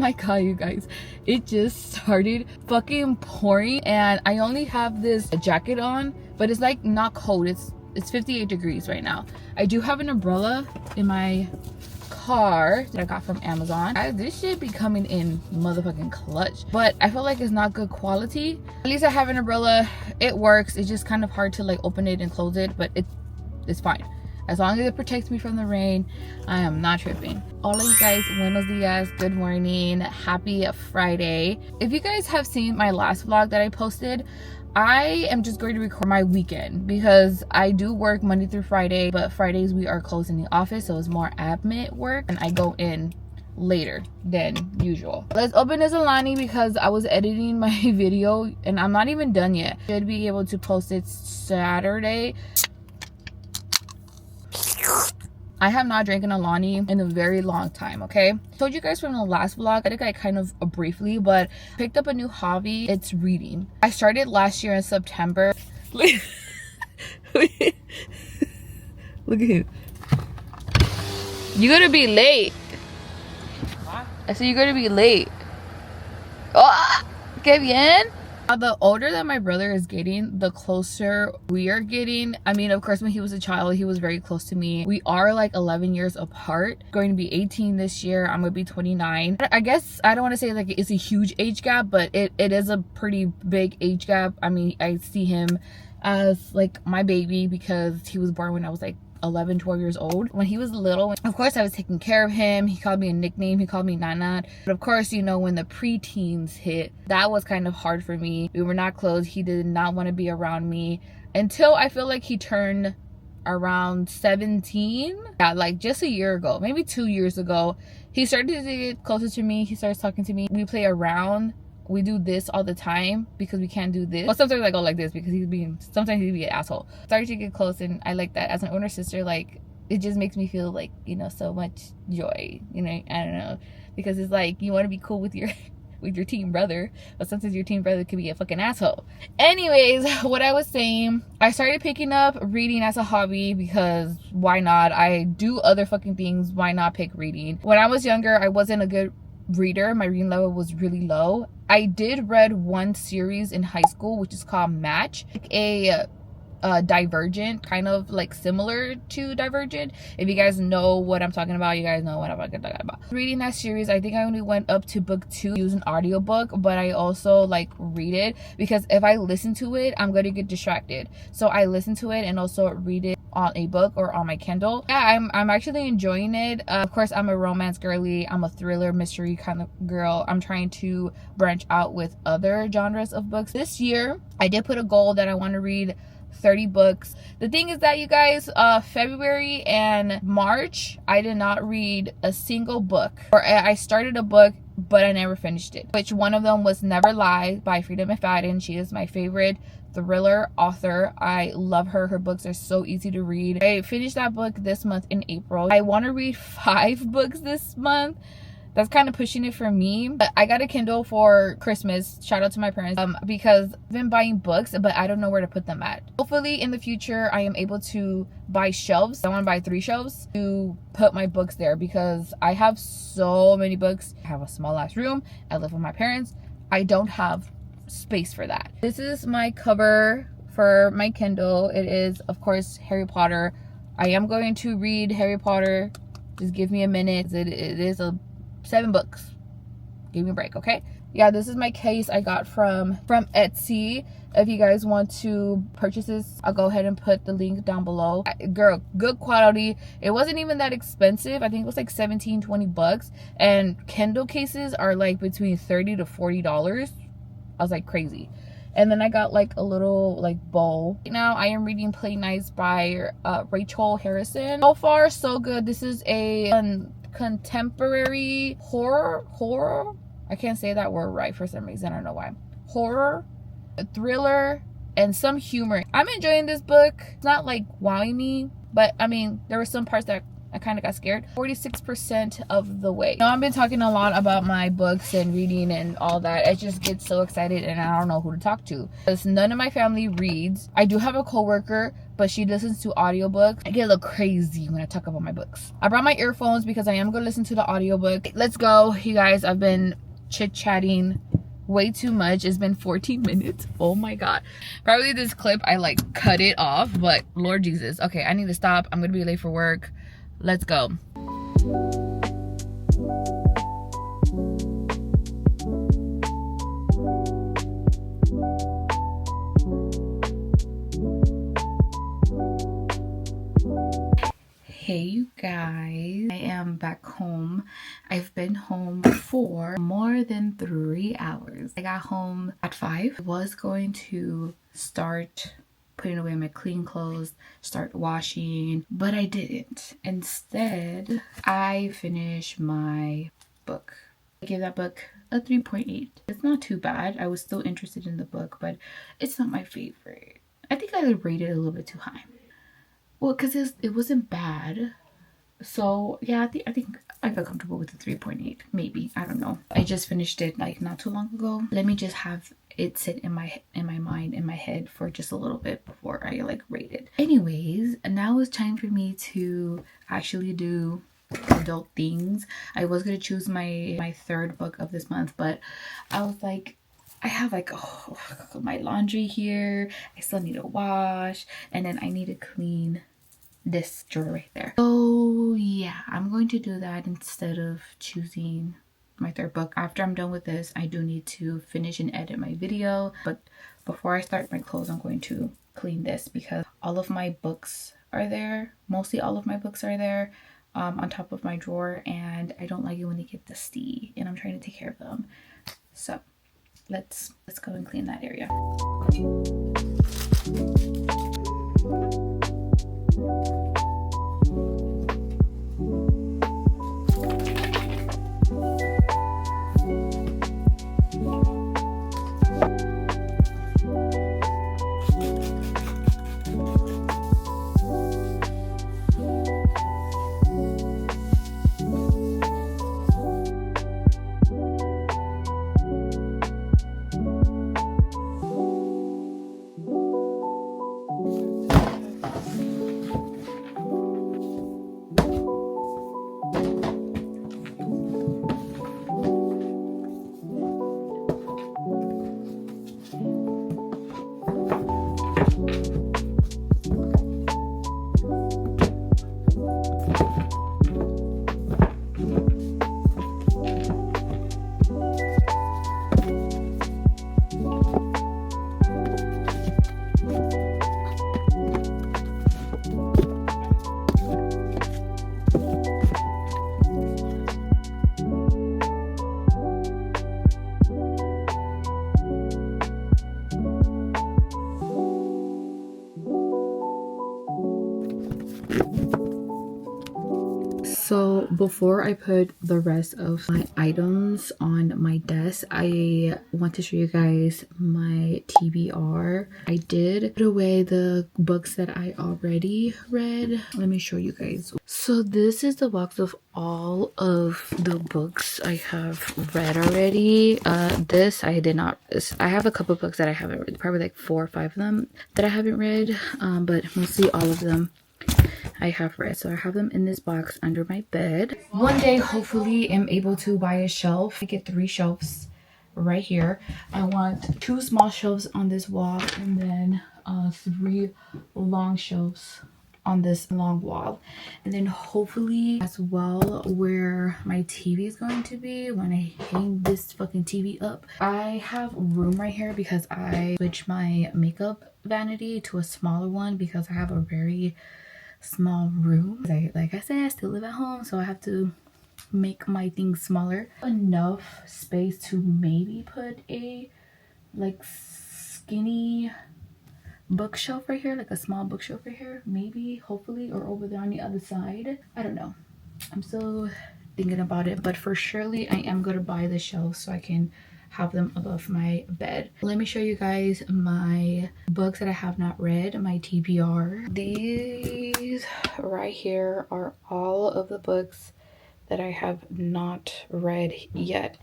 my god, you guys, it just started fucking pouring, and I only have this jacket on, but it's like not cold. It's 58 degrees right now. I do have an umbrella in my car that I got from Amazon. This shit be coming in motherfucking clutch, but I feel like it's not good quality. At least I have an umbrella. It works. It's just kind of hard to like open it and close it, but it's fine. As long as it protects me from the rain, I am not tripping. All of you guys, buenos dias, good morning, happy Friday. If you guys have seen my last vlog that I posted, I am just going to record my weekend because I do work Monday through Friday, but Fridays we are closed in the office, so it's more admin work and I go in later than usual. Let's open this Alani because I was editing my video and I'm not even done yet. Should be able to post it Saturday. I have not drank an Alani in a very long time, okay? I told you guys from the last vlog, I think I kind of briefly, but picked up a new hobby. It's reading. I started last year in September. Look at him. You're gonna be late. What? I said you're gonna be late. Oh, que bien. The older that my brother is getting, the closer we are getting. I mean, of course, when he was a child, he was very close to me. We are like 11 years apart. Going to be 18 this year. I'm gonna be 29. I guess I don't want to say like it's a huge age gap, but it is a pretty big age gap. I mean, I see him as like my baby because he was born when I was like 11, 12 years old. When he was little, of course I was taking care of him. He called me a nickname. He called me Nana. But of course, you know, when the preteens hit, that was kind of hard for me. We were not close. He did not want to be around me until I feel like he turned around 17. Yeah, like just a year ago, maybe 2 years ago, he started to get closer to me. He starts talking to me. We play around. We do this all the time because we can't do this. Well, sometimes I go like this because sometimes he's being an asshole. Started to get close and I like that. As an older sister, like, it just makes me feel like, you know, so much joy, you know, I don't know, because it's like, you want to be cool with your teen brother, but sometimes your teen brother could be a fucking asshole. Anyways, what I was saying, I started picking up reading as a hobby because why not? I do other fucking things. Why not pick reading? When I was younger, I wasn't a good reader. My reading level was really low. I did read one series in high school which is called Match, like a Divergent, kind of like similar to Divergent. If you guys know what I'm talking about, you guys know what I'm talking about. Reading that series, I think I only went up to book 2, use an audiobook, but I also like read it because if I listen to it, I'm going to get distracted. So I listen to it and also read it on a book or on my Kindle. Yeah, I'm actually enjoying it. Of course, I'm a romance girly. I'm a thriller mystery kind of girl. I'm trying to branch out with other genres of books. This year, I did put a goal that I want to read 30 books. The thing is that, you guys, February and March, I did not read a single book. Or I started a book, but I never finished it. Which one of them was Never Lie by Frida McFadden. She is my favorite thriller author. I love her. Her books are so easy to read. I finished that book this month in April. I want to read 5 books this month. That's kind of pushing it for me. But I got a Kindle for Christmas. Shout out to my parents. Because I've been buying books, but I don't know where to put them at. Hopefully in the future, I am able to buy shelves. I want to buy 3 shelves to put my books there because I have so many books. I have a small ass room. I live with my parents. I don't have space for that. This is my cover for my Kindle. It is, of course, Harry Potter. I am going to read Harry Potter. Just give me a minute. It is 7 books. Give me a break, okay? Yeah, this is my case I got from Etsy. If you guys want to purchase this, I'll go ahead and put the link down below. Girl, good quality. It wasn't even that expensive. I think it was like 17-20 bucks. And Kindle cases are like between $30 to $40. I was like crazy. And then I got like a little like bowl. Right now I am reading Play Nice by Rachel Harrison. So far so good. This is a contemporary horror. I can't say that word right for some reason. I don't know why. Horror, a thriller, and some humor. I'm enjoying this book. It's not like wowing me, but I mean there were some parts that I kind of got scared. 46% of the way. Now I've been talking a lot about my books and reading and all that. I just get so excited and I don't know who to talk to. Because none of my family reads. I do have a coworker, but she listens to audiobooks. I get a little crazy when I talk about my books. I brought my earphones because I am going to listen to the audiobook. Let's go, you guys. I've been chit-chatting way too much. It's been 14 minutes. Oh my god. Probably this clip I like cut it off, but Lord Jesus. Okay, I need to stop. I'm gonna be late for work. Let's go. Hey you guys, I am back home. I've been home for more than 3 hours. I got home at 5. I was going to start putting away my clean clothes, start washing, but I didn't. Instead, I finished my book. I gave that book a 3.8. It's not too bad. I was still interested in the book, but it's not my favorite. I think I rated it a little bit too high. Well, because it wasn't bad. So, yeah, I think I feel comfortable with the 3.8. Maybe. I don't know. I just finished it, like, not too long ago. Let me just have it sit in my mind, in my head for just a little bit before I, like, rate it. Anyways, now it's time for me to actually do adult things. I was going to choose my third book of this month, but I was like, I have like my laundry here. I still need to wash, and then I need to clean this drawer right there. So yeah, I'm going to do that instead of choosing my third book. After I'm done with this, I do need to finish and edit my video, but before I start my clothes, I'm going to clean this because all of my books are there. Mostly all of my books are there on top of my drawer, and I don't like it when they get dusty, and I'm trying to take care of them. So let's go and clean that area. So before I put the rest of my items on my desk, I want to show you guys my TBR. I did put away the books that I already read. Let me show you guys. So this is the box of all of the books I have read already. This I did not. I have a couple books that I haven't read, probably like 4 or 5 of them that I haven't read, but mostly all of them I have read. So I have them in this box under my bed. One day, hopefully, I'm able to buy a shelf. I get 3 shelves right here. I want 2 small shelves on this wall, and then 3 long shelves on this long wall, and then hopefully as well where my TV is going to be when I hang this fucking TV up. I have room right here because I switched my makeup vanity to a smaller one because I have a very small room. Like I said, I still live at home, so I have to make my things smaller. Enough space to maybe put a like skinny bookshelf right here, like a small bookshelf right here, maybe, hopefully, or over there on the other side. I don't know. I'm still thinking about it, but for surely I am gonna buy the shelf so I can have them above my bed. Let me show you guys my books that I have not read, my TBR. These right here are all of the books that I have not read yet.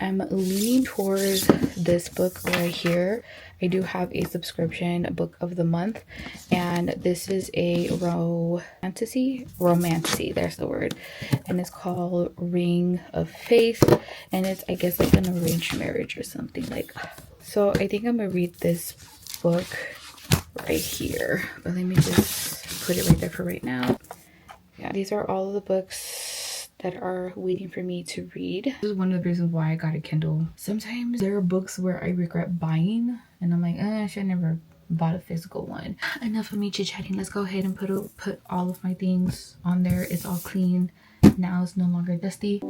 I'm leaning towards this book right here. I do have a subscription book of the month, and this is a romantasy, there's the word, and it's called Ring of Faith, and it's, I guess, like an arranged marriage or something like. So I think I'm gonna read this book right here, but let me just put it right there for right now. Yeah, these are all of the books that are waiting for me to read. This is one of the reasons why I got a Kindle. Sometimes there are books where I regret buying and I'm like, I should never bought a physical one. Enough of me chit-chatting. Let's go ahead and put all of my things on there. It's all clean now. It's no longer dusty.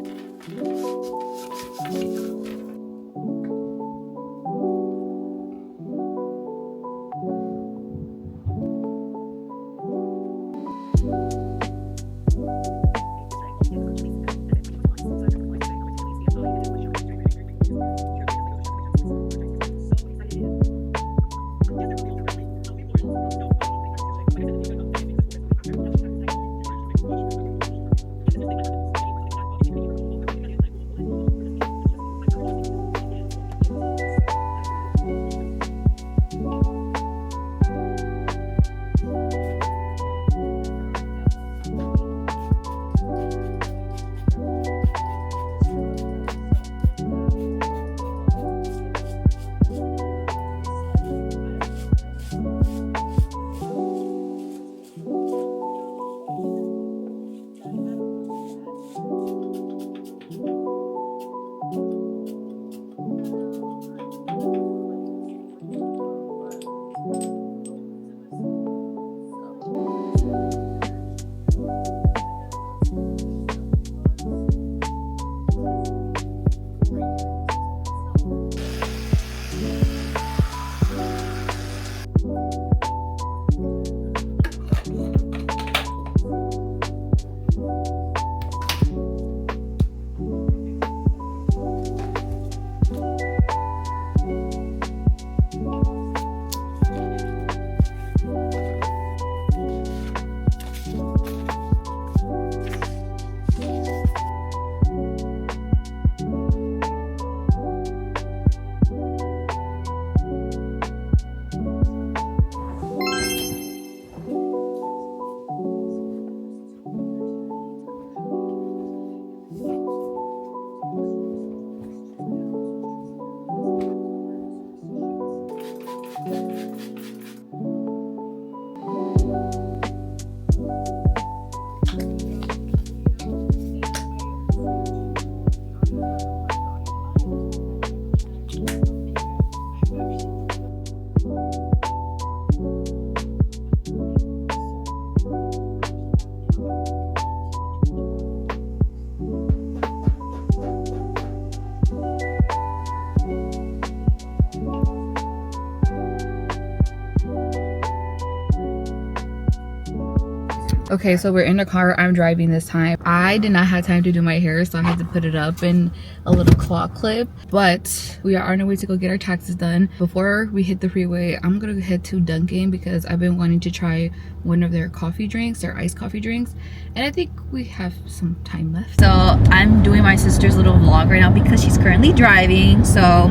Okay, so we're in the car. I'm driving this time. I did not have time to do my hair, so I had to put it up in a little claw clip. But we are on our way to go get our taxes done. Before we hit the freeway, I'm gonna head to Dunkin' because I've been wanting to try one of their coffee drinks, their iced coffee drinks. And I think we have some time left. So I'm doing my sister's little vlog right now because she's currently driving. So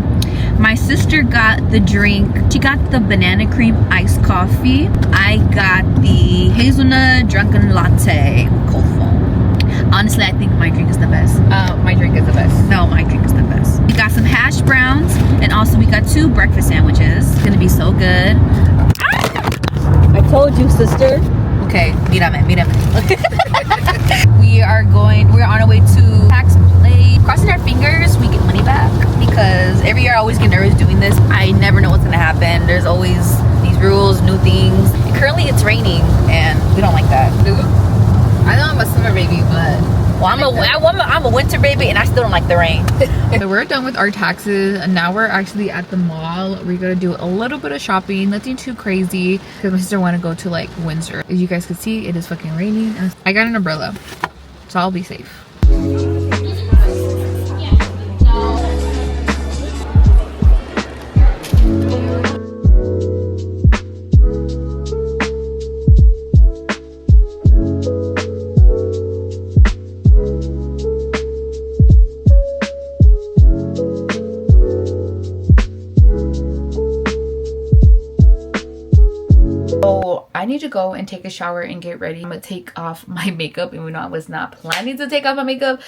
my sister got the drink. She got the banana cream iced coffee. I got the hazelnut drunken latte cold foam. Honestly, I think my drink is the best. My drink is the best. No, my drink is the best. We got some hash browns, and also we got 2 breakfast sandwiches. It's gonna be so good. I told you, sister. Okay, mírame. We're on our way to tax place. Crossing our fingers, we get money back because every year I always get nervous doing this. I never know what's gonna happen. There's always these rules, new things. And currently it's raining and we don't like that. I know I'm a summer baby, but I'm a winter baby and I still don't like the rain. So we're done with our taxes and now we're actually at the mall. We're gonna do a little bit of shopping, nothing too crazy because my sister wanna go to like Windsor. As you guys can see, it is fucking raining and I got an umbrella, so I'll be safe. go and take a shower and get ready. I'm gonna take off my makeup, even though I was not planning to take off my makeup,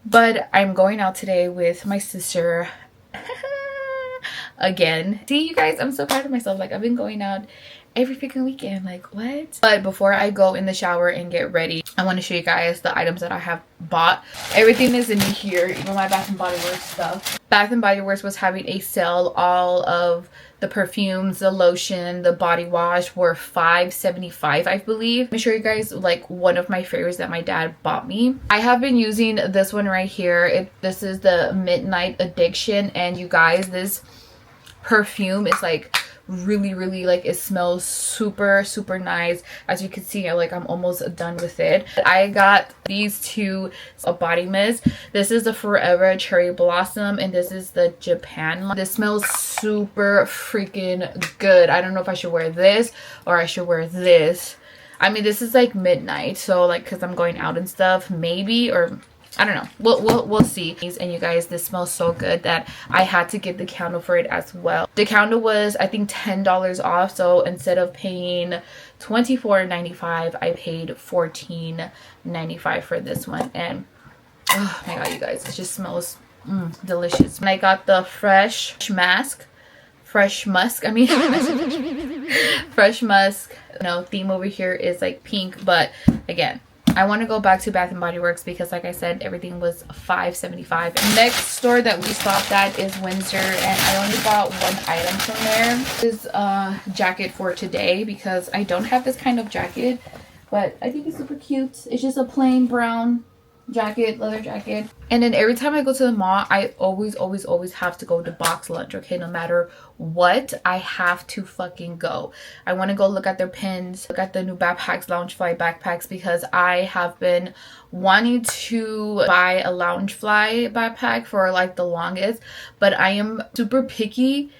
but I'm going out today with my sister again. See, you guys, I'm so proud of myself. Like, I've been going out every freaking weekend. Like, what? But before I go in the shower and get ready, I want to show you guys the items that I have bought. Everything is in here, even my Bath and Body Works stuff. Bath and Body Works was having a sale. All of the perfumes, the lotion, the body wash were $5.75, I believe. Let me show you guys like one of my favorites that my dad bought me. I have been using this one right here. This is the Midnight Addiction, and you guys, this perfume is like really like, it smells super nice. As you can see, I'm almost done with it. I got these two body mist. This is the Forever Cherry Blossom, and this is the Japan one. This smells super freaking good. I don't know if I should wear this or I should wear this. I mean, this is like midnight, so like, because I'm going out and stuff, maybe, or I don't know. We'll see. And you guys, this smells so good that I had to get the candle for it as well. The candle was, I think, $10 off. So instead of paying $24.95, I paid $14.95 for this one. And oh my god, you guys, it just smells delicious. And I got the fresh musk. Fresh musk. You know, theme over here is like pink, but again, I want to go back to Bath and Body Works because, like I said, everything was $5.75. Next store that we stopped at is Windsor, and I only bought one item from there. This is a jacket for today because I don't have this kind of jacket, but I think it's super cute. It's just a plain brown jacket, leather jacket. And then every time I go to the mall, I always have to go to Box Lunch. Okay, no matter what, I have to fucking go. I want to go look at their pins, look at the new backpacks, Loungefly backpacks, because I have been wanting to buy a Loungefly backpack for like the longest, but I am super picky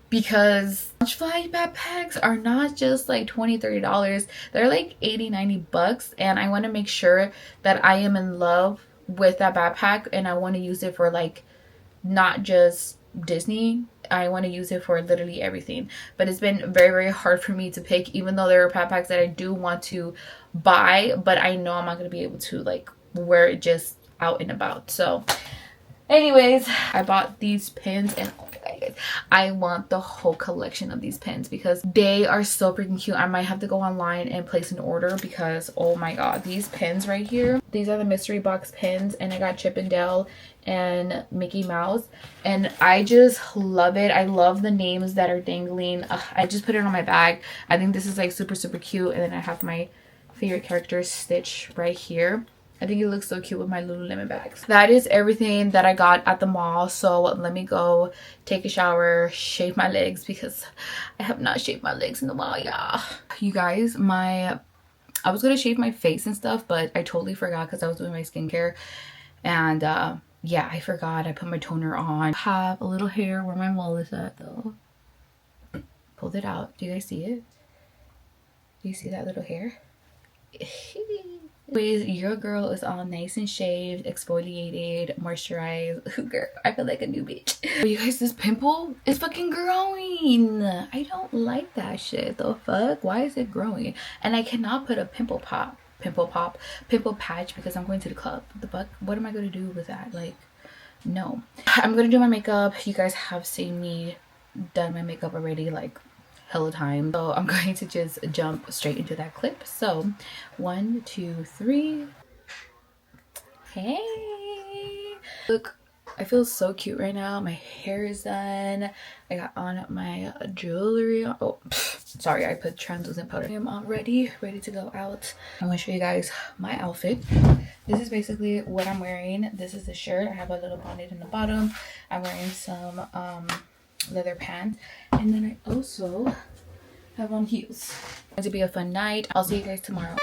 because Loungefly backpacks are not just like $20-$30. They're like $80-$90, and I want to make sure that I am in love with that backpack, and I want to use it for like not just Disney. I want to use it for literally everything. But it's been very hard for me to pick, even though there are backpacks that I do want to buy, but I know I'm not going to be able to like wear it just out and about. So anyways, I bought these pins, and oh my god, guys, I want the whole collection of these pins because they are so freaking cute. I might have to go online and place an order because oh my god, these pins right here, these are the mystery box pins, and I got Chip and Dale and Mickey Mouse, and I just love it. I love the names that are dangling. I just put it on my bag. I think this is like super cute, and then I have my favorite character Stitch right here. I think it looks so cute with my Lululemon bags. That is everything that I got at the mall. So let me go take a shower, shave my legs because I have not shaved my legs in a while, y'all. You guys, I was gonna shave my face and stuff, but I totally forgot because I was doing my skincare. And yeah, I forgot. I put my toner on. I have a little hair where my mole is at though. Pulled it out. Do you guys see it? Do you see that little hair? Anyways, your girl is all nice and shaved, exfoliated, moisturized. Girl, I feel like a new bitch. But you guys, this pimple is fucking growing. I don't like that shit. The fuck? Why is it growing? And I cannot put a pimple patch because I'm going to the club. The fuck? What am I going to do with that? Like, no. I'm going to do my makeup. You guys have seen me done my makeup already, like hella time, so I'm going to just jump straight into that clip. So 1 2 3. Hey, look, I feel so cute right now. My hair is done. I got on my jewelry. Oh, sorry, I put translucent powder. I'm all ready to go out. I'm gonna show you guys my outfit. This is basically what I'm wearing. This is the shirt. I have a little bonnet in the bottom. I'm wearing some leather pants, and then I also have on heels. It's going to be a fun night. I'll see you guys tomorrow.